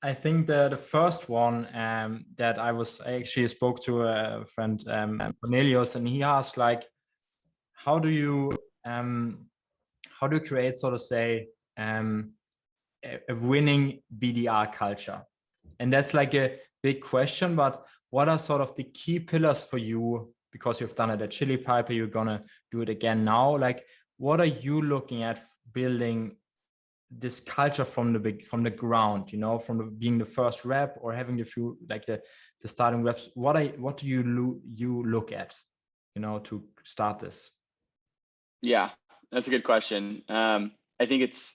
I think the first one that I actually spoke to a friend, Cornelius, and he asked like, how do you create, so to say, a winning BDR culture? And that's like a big question, but what are sort of the key pillars for you? Because you've done it at Chili Piper, you're gonna do it again now. Like, what are you looking at building this culture from the ground, from being the first rep or having the few, like the starting reps? What do you look at, to start this? Yeah, that's a good question. I think it's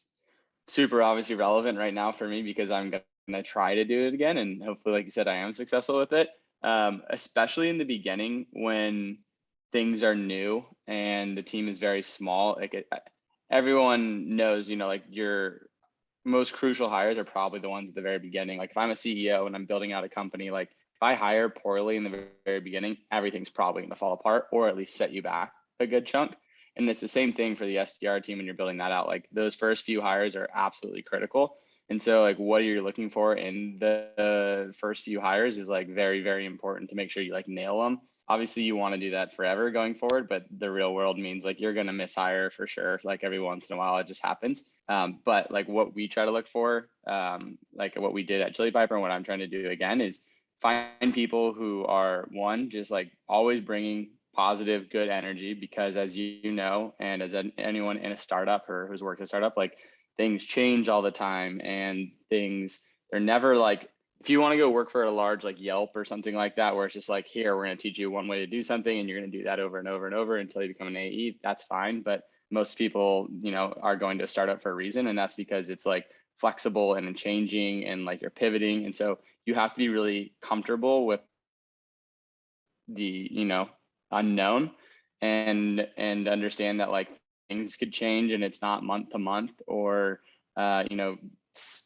super obviously relevant right now for me because I'm gonna try to do it again, and hopefully, like you said, I am successful with it. Especially in the beginning when things are new and the team is very small. Everyone knows, like your most crucial hires are probably the ones at the very beginning. Like if I'm a CEO and I'm building out a company, like if I hire poorly in the very beginning, everything's probably going to fall apart or at least set you back a good chunk. And it's the same thing for the SDR team when you're building that out. Like those first few hires are absolutely critical. And so like what you're looking for in the first few hires is like very, very important to make sure you like nail them. Obviously you want to do that forever going forward, but the real world means like you're going to mishire for sure. Like every once in a while, it just happens. But like what we try to look for, like what we did at Chili Piper and what I'm trying to do again is find people who are one, just like always bringing positive, good energy, because as you know, and as anyone in a startup or who's worked at a startup, like things change all the time and they're never like, if you want to go work for a large like Yelp or something like that, where it's just like, here, we're going to teach you one way to do something and you're going to do that over and over and over until you become an AE, that's fine. But most people, are going to a startup for a reason. And that's because it's like flexible and changing and like you're pivoting. And so you have to be really comfortable with the, unknown and understand that like things could change and it's not month to month or,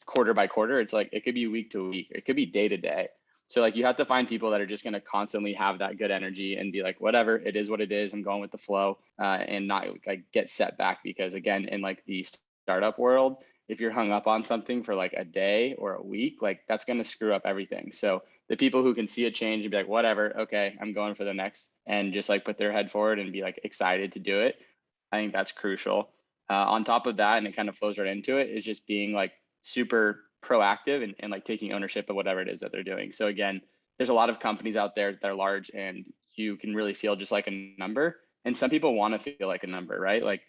quarter by quarter. It's like, it could be week to week. It could be day to day. So like you have to find people that are just going to constantly have that good energy and be like, whatever, it is what it is. I'm going with the flow, and not like get set back, because again, in like the startup world, if you're hung up on something for like a day or a week, like that's going to screw up everything. So the people who can see a change and be like, whatever, okay, I'm going for the next, and just like put their head forward and be like excited to do it, I think that's crucial. On top of that, and it kind of flows right into it, is just being like super proactive and like taking ownership of whatever it is that they're doing. So again, there's a lot of companies out there that are large and you can really feel just like a number. And some people want to feel like a number, right? Like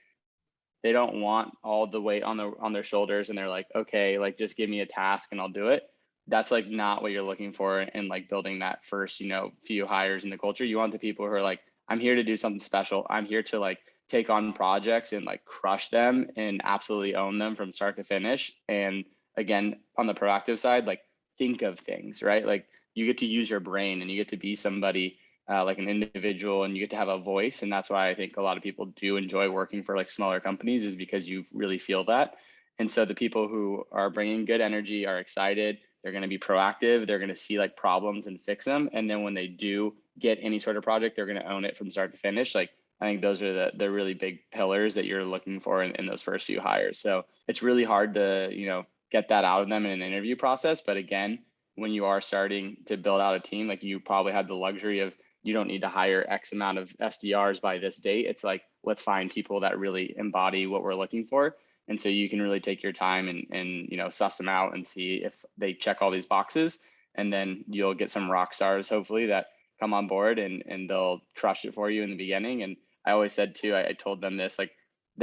they don't want all the weight on their shoulders and they're like, okay, like just give me a task and I'll do it. That's like not what you're looking for in like building that first, few hires in the culture. You want the people who are like, I'm here to do something special. I'm here to like take on projects and like crush them and absolutely own them from start to finish. And again, on the proactive side, like think of things, right? Like you get to use your brain and you get to be somebody, like an individual, and you get to have a voice. And that's why I think a lot of people do enjoy working for like smaller companies, is because you really feel that. And so the people who are bringing good energy are excited. They're going to be proactive. They're going to see like problems and fix them. And then when they do get any sort of project, they're going to own it from start to finish. Like I think those are the really big pillars that you're looking for in those first few hires. So it's really hard to, get that out of them in an interview process. But again, when you are starting to build out a team, like you probably have the luxury of, you don't need to hire X amount of SDRs by this date. It's like, let's find people that really embody what we're looking for. And so you can really take your time and suss them out and see if they check all these boxes. And then you'll get some rock stars, hopefully, that come on board and they'll crush it for you in the beginning. And I always said too, I told them this, like,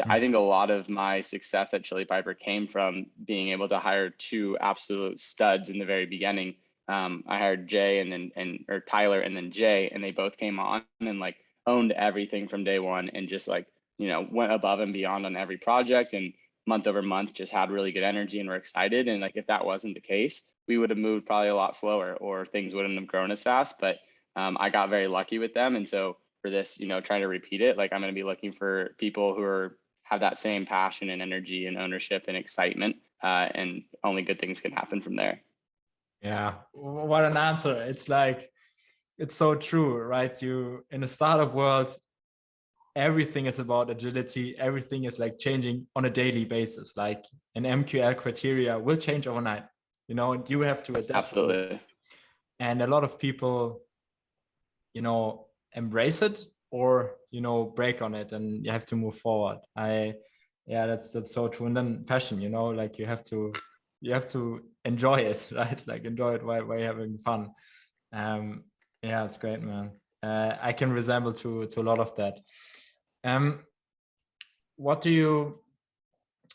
I think a lot of my success at Chili Piper came from being able to hire two absolute studs in the very beginning. I hired Jay or Tyler and then Jay, and they both came on and like owned everything from day one and just like, went above and beyond on every project, and month over month just had really good energy and were excited. And like, if that wasn't the case, we would have moved probably a lot slower or things wouldn't have grown as fast. But I got very lucky with them. And so for this, trying to repeat it, like I'm going to be looking for people who have that same passion and energy and ownership and excitement, and only good things can happen from there. Yeah, what an answer. It's like, it's so true, right? You, in the startup world, everything is about agility. Everything is like changing on a daily basis. Like an MQL criteria will change overnight. you know, you have to adapt. Absolutely. And a lot of people, you know, embrace it or, you know, break on it, and you have to move forward. Yeah, that's so true. And then passion, you know, like you have to enjoy it, right? Like enjoy it while you're having fun. Yeah, it's great, man. I can resemble to a lot of that. What do you,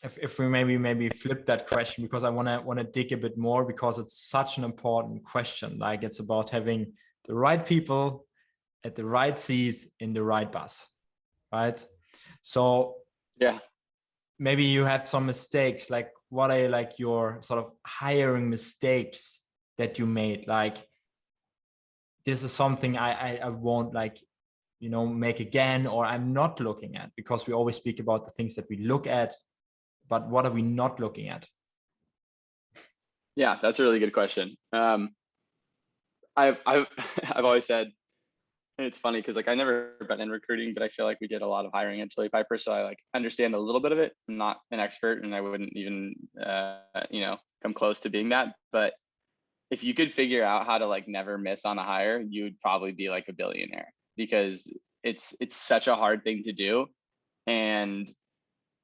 if we maybe flip that question, because I want to dig a bit more, because it's such an important question. Like it's about having the right people at the right seat in the right bus, right? So Yeah. maybe you have some mistakes. Like what are like your sort of hiring mistakes that you made? Like this is something I won't, like, you know, make again, or I'm not looking at, because we always speak about the things that we look at, but what are we not looking at? Yeah, that's a really good question. I've I've always said, and it's funny because like I never been in recruiting, but I feel like we did a lot of hiring at Chili Piper, so I like understand a little bit of it. I'm not an expert, and I wouldn't even you know, come close to being that. But if you could figure out how to like never miss on a hire, you would probably be like a billionaire, because it's such a hard thing to do. And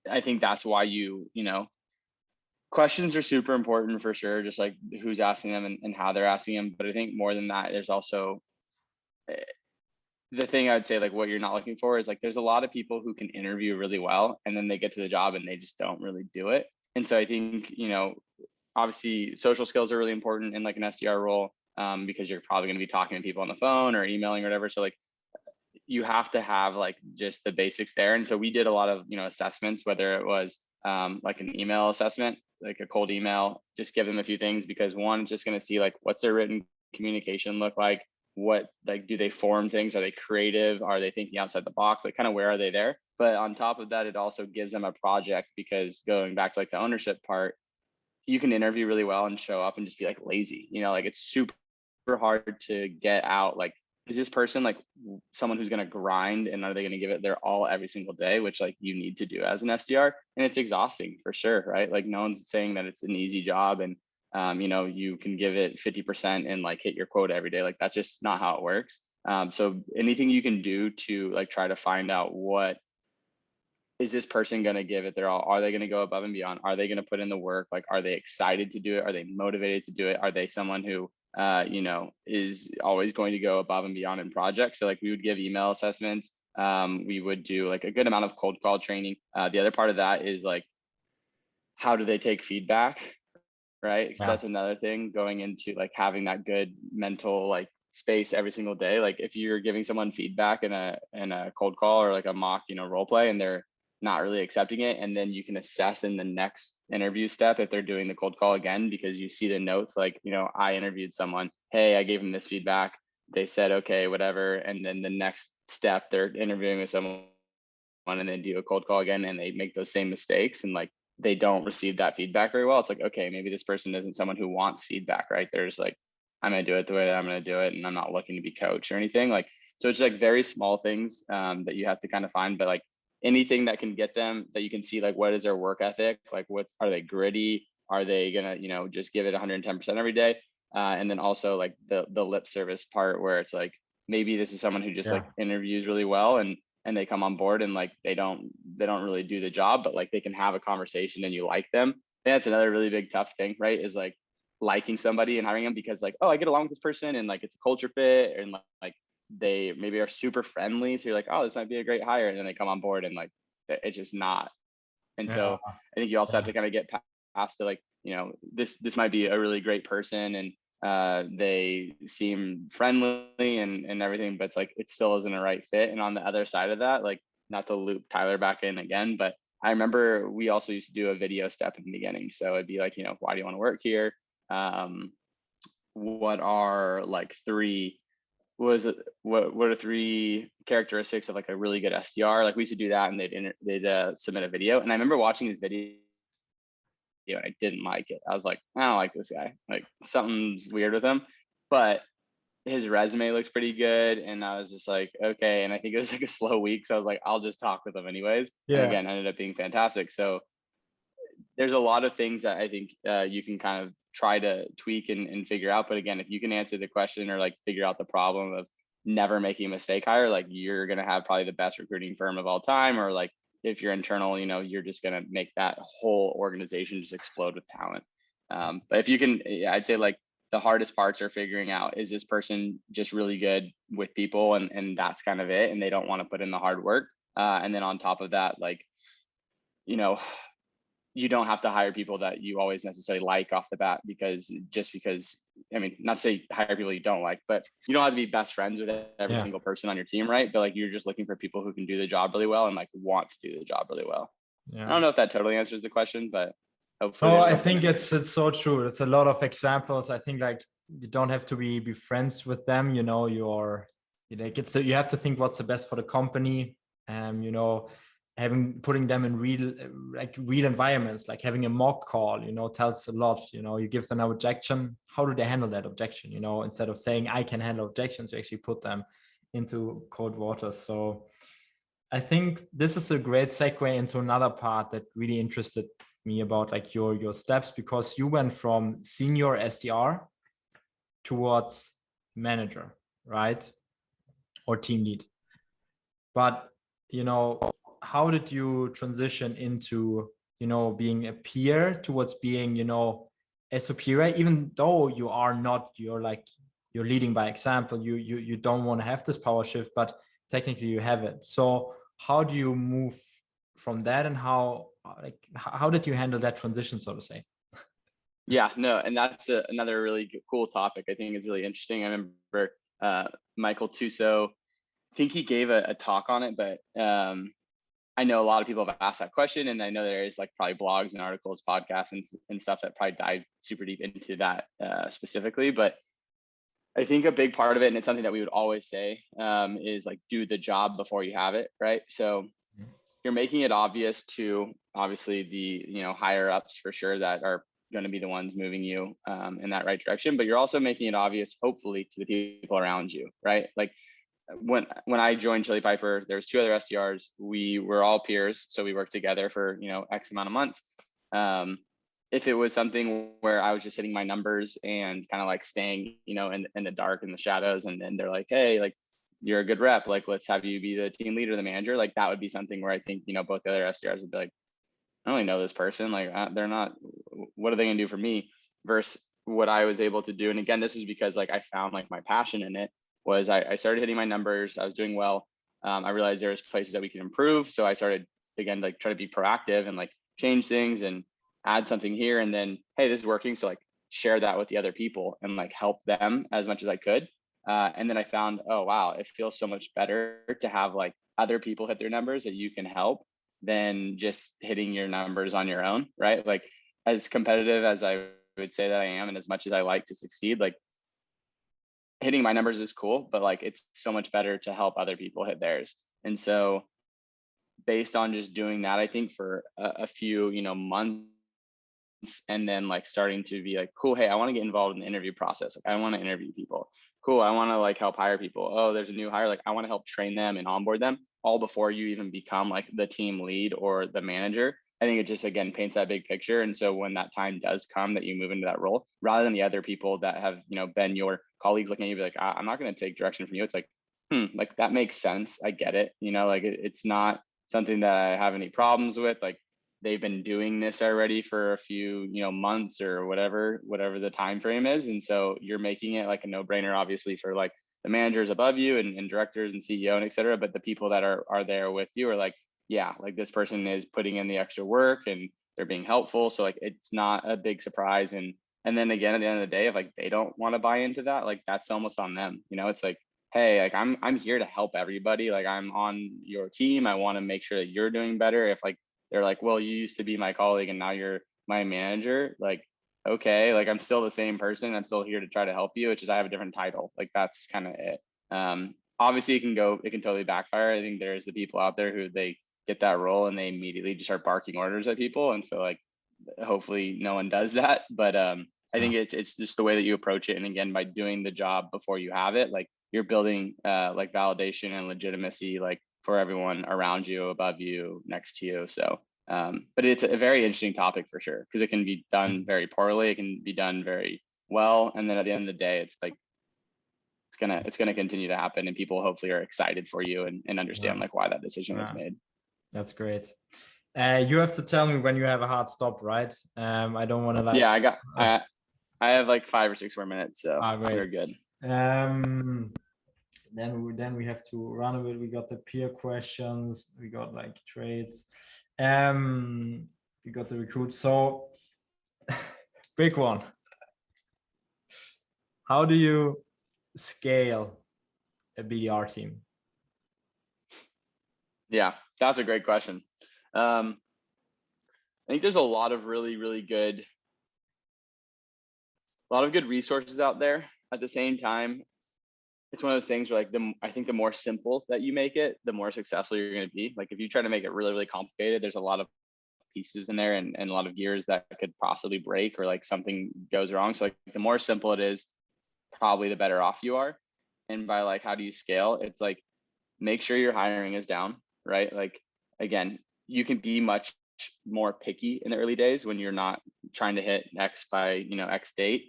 I think that's why you know, questions are super important for sure, just like who's asking them and how they're asking them. But I think more than that, there's also the thing I would say, like what you're not looking for is like there's a lot of people who can interview really well and then they get to the job and they just don't really do it. And so I think, you know, obviously social skills are really important in like an SDR role, because you're probably going to be talking to people on the phone or emailing or whatever. So like you have to have like just the basics there. And so we did a lot of, you know, assessments, whether it was like an email assessment, like a cold email, just give them a few things, because one, it's just going to see like what's their written communication look like, what, like, do they form things, are they creative, are they thinking outside the box, like kind of where are they there. But on top of that, it also gives them a project, because going back to like the ownership part, you can interview really well and show up and just be like lazy, you know, like it's super hard to get out like, is this person like someone who's going to grind, and are they going to give it their all every single day, which like you need to do as an SDR. And it's exhausting for sure, right? Like no one's saying that it's an easy job and you know, you can give it 50% and like hit your quota every day. Like that's just not how it works. So anything you can do to like try to find out, what is this person going to give it their all? Are they going to go above and beyond? Are they going to put in the work? Like, are they excited to do it? Are they motivated to do it? Are they someone who, you know, is always going to go above and beyond in projects? So like we would give email assessments. We would do like a good amount of cold call training. The other part of that is like, how do they take feedback? Right. Because that's another thing, going into like having that good mental like space every single day. Like if you're giving someone feedback in a cold call or like a mock, you know, role play, and they're not really accepting it, and then you can assess in the next interview step if they're doing the cold call again, because you see the notes like, you know, I interviewed someone, hey, I gave them this feedback, they said okay, whatever, and then the next step they're interviewing with someone and then do a cold call again and they make those same mistakes and like they don't receive that feedback very well. It's like, okay, maybe this person isn't someone who wants feedback, right? There's like, I'm going to do it the way that I'm going to do it, and I'm not looking to be coached or anything. Like, so it's like very small things that you have to kind of find, but like anything that can get them, that you can see like what is their work ethic, like what are they gritty, are they gonna, you know, just give it 110% every day, and then also like the lip service part, where it's like maybe this is someone who just like interviews really well and they come on board and like they don't really do the job, but like they can have a conversation and you like them. And that's another really big tough thing, right? Is like liking somebody and hiring them, because like, oh, I get along with this person and like it's a culture fit, and like they maybe are super friendly, so you're like, oh, this might be a great hire, and then they come on board and like it's just not. And so I think you also have to kind of get past to like, you know, this might be a really great person and they seem friendly and everything, but it's like it still isn't a right fit. And on the other side of that, like, not to loop Tyler back in again, but I remember we also used to do a video step in the beginning. So it'd be like, you know, why do you want to work here? What are like what are three characteristics of like a really good SDR? Like we used to do that, and they'd submit a video. And I remember watching his video and I didn't like it. I was like, I don't like this guy. Like something's weird with him. But his resume looks pretty good. And I was just like, okay. And I think it was like a slow week. So I was like, I'll just talk with him anyways. And again, ended up being fantastic. So there's a lot of things that I think you can kind of try to tweak and figure out. But again, if you can answer the question or like figure out the problem of never making a mistake hire, like you're going to have probably the best recruiting firm of all time. Or like if you're internal, you know, you're just going to make that whole organization just explode with talent. But if you can, I'd say like the hardest parts are figuring out, is this person just really good with people, and that's kind of it, and they don't want to put in the hard work. And then on top of that, like, you know, you don't have to hire people that you always necessarily like off the bat, because I mean, not to say hire people you don't like, but you don't have to be best friends with every single person on your team, right? But like, you're just looking for people who can do the job really well and like want to do the job really well. I don't know if that totally answers the question, but hopefully. Oh, I think it's so true. It's a lot of examples. I think like you don't have to be friends with them. You know, you have to think what's the best for the company. You know, putting them in real environments, like having a mock call, you know, tells a lot. You know, you give them an objection. How do they handle that objection? You know, instead of saying I can handle objections, you actually put them into cold water. So I think this is a great segue into another part that really interested me about like your steps, because you went from senior SDR towards manager, right? Or team lead. But, you know, how did you transition into, you know, being a peer towards being, you know, a superior, even though you're leading by example, you don't want to have this power shift, but technically you have it. So how do you move from that, and how did you handle that transition, so to say? Yeah, no, and that's another really cool topic. I think is really interesting. I remember Michael Tuso, I think he gave a talk on it, but I know a lot of people have asked that question, and I know there is like probably blogs and articles, podcasts, and stuff that probably dive super deep into that specifically. But I think a big part of it, and it's something that we would always say, is like do the job before you have it, right? So you're making it obvious to obviously the, you know, higher ups for sure that are going to be the ones moving you in that right direction, but you're also making it obvious, hopefully, to the people around you, right? Like when I joined Chili Piper, there was 2 other SDRs. We were all peers, so we worked together for, you know, X amount of months. If it was something where I was just hitting my numbers and kind of like staying, you know, in the dark, in the shadows, and then they're like, hey, like you're a good rep, like let's have you be the team leader, the manager, like that would be something where I think, you know, both the other SDRs would be like, I don't really know this person, like they're not, what are they gonna do for me? Versus what I was able to do, and again, this was because like I found like my passion in it, was I started hitting my numbers, I was doing well. I realized there was places that we could improve, so I started again like try to be proactive and like change things and add something here, and then hey, this is working, so like share that with the other people and like help them as much as I could. And then I found, oh wow, it feels so much better to have like other people hit their numbers that you can help than just hitting your numbers on your own, right? Like as competitive as I would say that I am, and as much as I like to succeed, like hitting my numbers is cool, but like it's so much better to help other people hit theirs. And so based on just doing that, I think for a few, you know, months, and then like starting to be like, cool, hey, I want to get involved in the interview process. Like I want to interview people. Cool, I want to like help hire people. Oh, there's a new hire. Like I want to help train them and onboard them, all before you even become like the team lead or the manager. I think it just, again, paints that big picture. And so when that time does come that you move into that role, rather than the other people that have, you know, been your colleagues looking at you be like, I'm not going to take direction from you. It's like, like that makes sense. I get it. You know, like it's not something that I have any problems with. Like they've been doing this already for a few, you know, months or whatever the time frame is. And so you're making it like a no-brainer, obviously, for like the managers above you and directors and CEO and et cetera. But the people that are there with you are like, yeah, like this person is putting in the extra work and they're being helpful. So like it's not a big surprise. And then again, at the end of the day, if like they don't want to buy into that, like that's almost on them. You know, it's like, hey, like I'm here to help everybody. Like I'm on your team. I want to make sure that you're doing better. If like they're like, well, you used to be my colleague and now you're my manager, like, okay, like I'm still the same person. I'm still here to try to help you. It's just I have a different title. Like that's kind of it. Obviously it can totally backfire. I think there's the people out there who they get that role and they immediately just start barking orders at people. And so like hopefully no one does that. But I think it's just the way that you approach it. And again, by doing the job before you have it, like you're building like validation and legitimacy, like for everyone around you, above you, next to you. So But it's a very interesting topic for sure, because it can be done very poorly, it can be done very well, and then at the end of the day, it's like it's gonna continue to happen, and people hopefully are excited for you and understand like why that decision was made. That's great. You have to tell me when you have a hard stop, right? I don't want to like. Yeah, I have like 5 or 6 more minutes, so we're good. Then we have to run a bit. We got the peer questions. We got like trades. We got the recruit. So big one. How do you scale a BDR team? Yeah, that's a great question. I think there's a lot of really good resources out there. At the same time, it's one of those things where like I think the more simple that you make it, the more successful you're going to be. Like if you try to make it really complicated, there's a lot of pieces in there and a lot of gears that could possibly break, or like something goes wrong. So like the more simple it is, probably the better off you are. And by like, how do you scale? It's like, make sure your hiring is down, right? Like, again, you can be much more picky in the early days when you're not trying to hit X by, X date,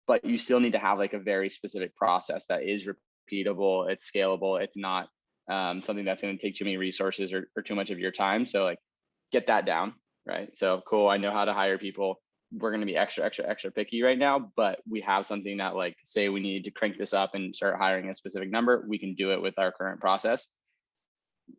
but you still need to have like a very specific process that is repeatable, it's scalable, it's not something that's going to take too many resources or too much of your time. So like, get that down, right? So cool, I know how to hire people. We're going to be extra picky right now, but we have something that like, say we need to crank this up and start hiring a specific number, we can do it with our current process.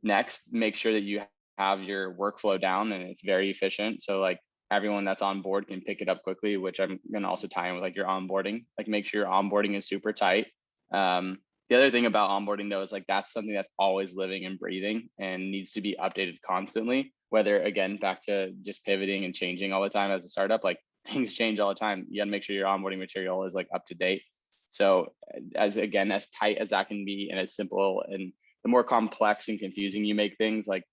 Next, make sure that you have your workflow down and it's very efficient. So like everyone that's on board can pick it up quickly, which I'm going to also tie in with like your onboarding. Like make sure your onboarding is super tight. The other thing about onboarding though is like that's something that's always living and breathing and needs to be updated constantly. Whether again, back to just pivoting and changing all the time as a startup, like things change all the time. You got to make sure your onboarding material is like up to date. So as tight as that can be and as simple, and the more complex and confusing you make things, like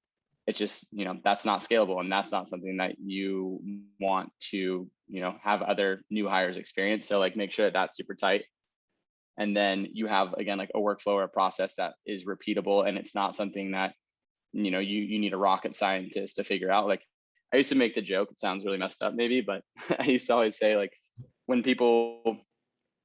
it's just, that's not scalable, and that's not something that you want to, have other new hires experience. So like make sure that that's super tight. And then you have, again, like a workflow or a process that is repeatable, and it's not something that, you need a rocket scientist to figure out. Like I used to make the joke, it sounds really messed up maybe, but I used to always say like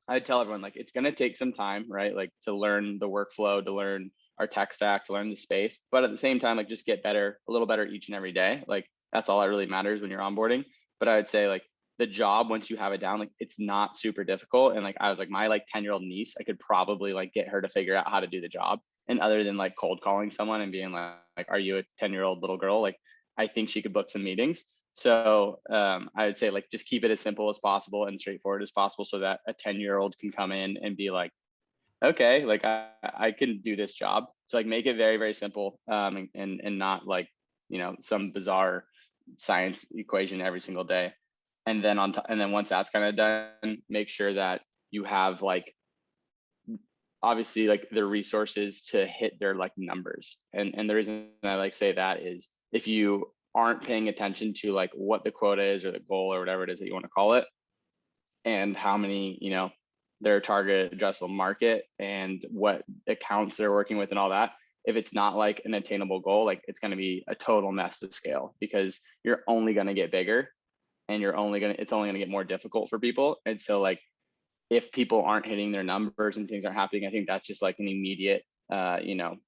I tell everyone like, it's going to take some time, right? Like to learn the workflow, to learn our tech stack, to learn the space, but at the same time, like just get better, a little better each and every day. Like that's all that really matters when you're onboarding. But I would say like the job, once you have it down, like it's not super difficult. And like, I was like, my like 10-year-old niece, I could probably like get her to figure out how to do the job. And other than like cold calling someone and being like, are you a 10-year-old little girl? Like, I think she could book some meetings. So I would say like, just keep it as simple as possible and straightforward as possible so that a 10-year-old can come in and be like, okay, like I can do this job. So like make it very simple and not like, some bizarre science equation every single day. And then once that's kind of done, make sure that you have like, obviously like the resources to hit their like numbers. And the reason I like say that is if you aren't paying attention to like what the quota is or the goal or whatever it is that you want to call it, and how many, their target addressable market and what accounts they're working with and all that, if it's not like an attainable goal, like it's going to be a total mess to scale, because you're only going to get bigger and it's only going to get more difficult for people. And so like, if people aren't hitting their numbers and things aren't happening, I think that's just like an immediate,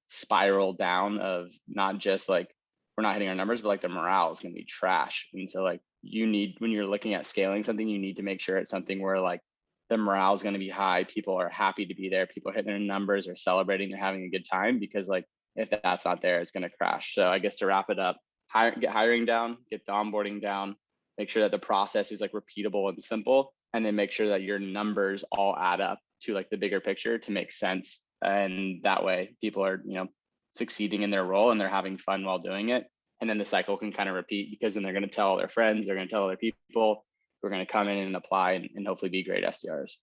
spiral down of not just like, we're not hitting our numbers, but like the morale is going to be trash. And so like when you're looking at scaling something, you need to make sure it's something where like the morale is going to be high. People are happy to be there. People are hitting their numbers, are celebrating, they're having a good time, because like if that's not there, it's going to crash. So I guess to wrap it up, get hiring down, get the onboarding down, make sure that the process is like repeatable and simple, and then make sure that your numbers all add up to like the bigger picture to make sense. And that way people are, succeeding in their role and they're having fun while doing it. And then the cycle can kind of repeat, because then they're going to tell all their friends, they're going to tell other people who are going to come in and apply and hopefully be great SDRs.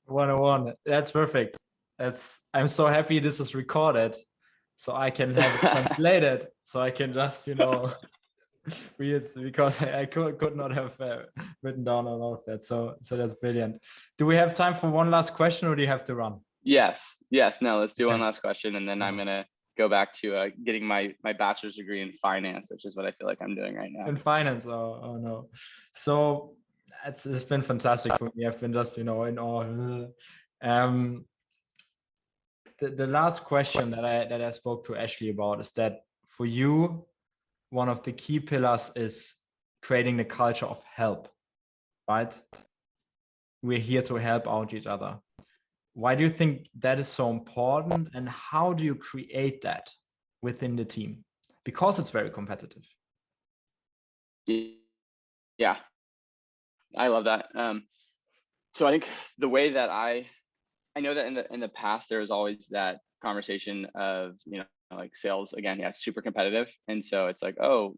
101. That's perfect. I'm so happy this is recorded, so I can have it translated, so I can just, read it, because I could not have written down all of that. So that's brilliant. Do we have time for one last question, or do you have to run? Yes. No, let's do one last question, and then I'm going to go back to getting my bachelor's degree in finance, which is what I feel like I'm doing right now. In finance, oh no. So it's been fantastic for me. I've been just, in awe. The last question that I spoke to Ashley about is that for you, one of the key pillars is creating the culture of help, right? We're here to help out each other. Why do you think that is so important, and how do you create that within the team? Because it's very competitive. Yeah, I love that. So I think the way that I know that in the past there was always that conversation of, like sales, again, yeah, super competitive, and so it's like, oh,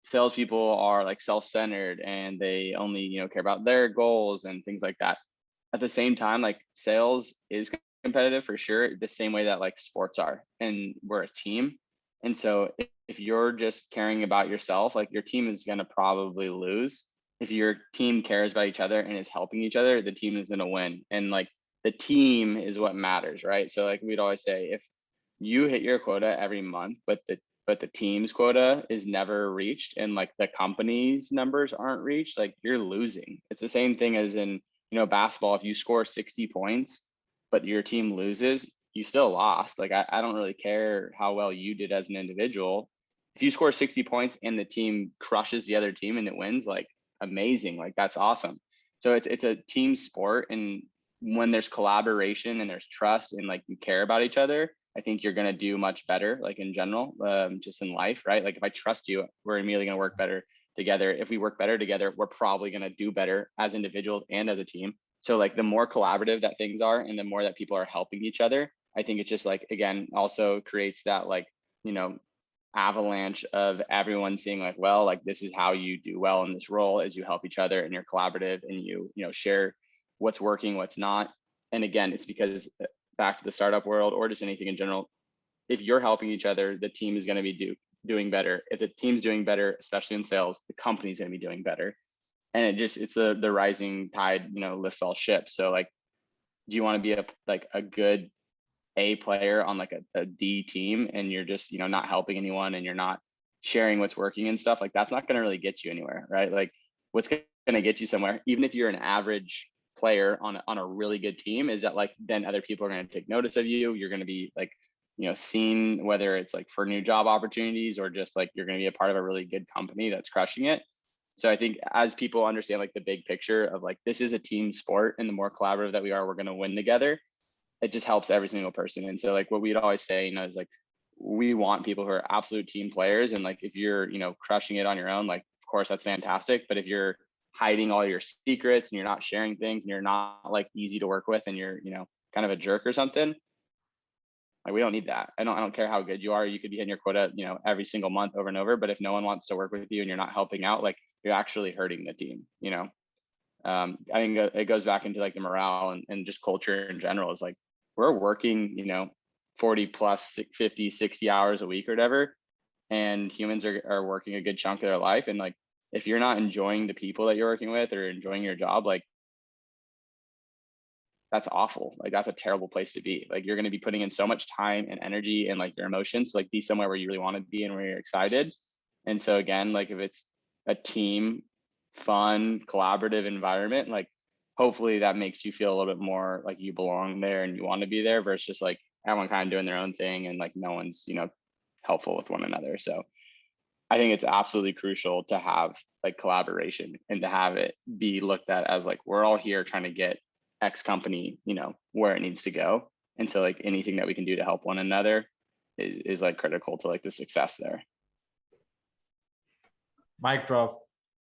salespeople are like self-centered and they only care about their goals and things like that. At the same time, like sales is competitive for sure, the same way that like sports are, and we're a team. And so if you're just caring about yourself, like your team is going to probably lose. If your team cares about each other and is helping each other, the team is going to win. And like the team is what matters, right? So like we'd always say, if you hit your quota every month, but the team's quota is never reached, and like the company's numbers aren't reached, like you're losing. It's the same thing as in basketball. If you score 60 points but your team loses, you still lost. Like I don't really care how well you did as an individual. If you score 60 points and the team crushes the other team and it wins, like amazing, like that's awesome. So it's a team sport, and when there's collaboration and there's trust and like you care about each other, I think you're going to do much better, like in general, just in life, right? Like if I trust you, we're immediately going to work better together. If we work better together, we're probably going to do better as individuals and as a team. So like the more collaborative that things are and the more that people are helping each other, I think it's just like, again, also creates that like, avalanche of everyone seeing like, well, like this is how you do well in this role, is you help each other and you're collaborative and you share what's working, what's not. And again, it's because back to the startup world or just anything in general, if you're helping each other, the team is going to be doing better. If the team's doing better, especially in sales, the company's going to be doing better. And it's the rising tide, lifts all ships. So like, do you want to be a good A player on like a D team, and you're just, not helping anyone and you're not sharing what's working and stuff? Like that's not going to really get you anywhere, right? Like what's going to get you somewhere, even if you're an average player on a really good team, is that like then other people are going to take notice of you. You're going to be like, seen, whether it's like for new job opportunities or just like you're going to be a part of a really good company that's crushing it. So I think as people understand like the big picture of like this is a team sport, and the more collaborative that we are, we're going to win together. It just helps every single person. And so like what we'd always say, is like we want people who are absolute team players. And like if you're crushing it on your own, like of course that's fantastic. But if you're hiding all your secrets and you're not sharing things and you're not like easy to work with and you're kind of a jerk or something, like we don't need that. I don't care how good you are. You could be hitting your quota every single month over and over, but if no one wants to work with you and you're not helping out, like you're actually hurting the team. I think it goes back into like the morale and just culture in general. Is like we're working 40 plus 50 60 hours a week or whatever, and humans are working a good chunk of their life, and like if you're not enjoying the people that you're working with or enjoying your job, like that's awful. Like that's a terrible place to be. Like you're going to be putting in so much time and energy and like your emotions to like be somewhere where you really want to be and where you're excited. And so again, like if it's a team, fun, collaborative environment, like hopefully that makes you feel a little bit more like you belong there and you want to be there, versus just like everyone kind of doing their own thing and like no one's helpful with one another. So I think it's absolutely crucial to have like collaboration and to have it be looked at as like we're all here trying to get X company where it needs to go. And so like anything that we can do to help one another is like critical to like the success there. Mic drop.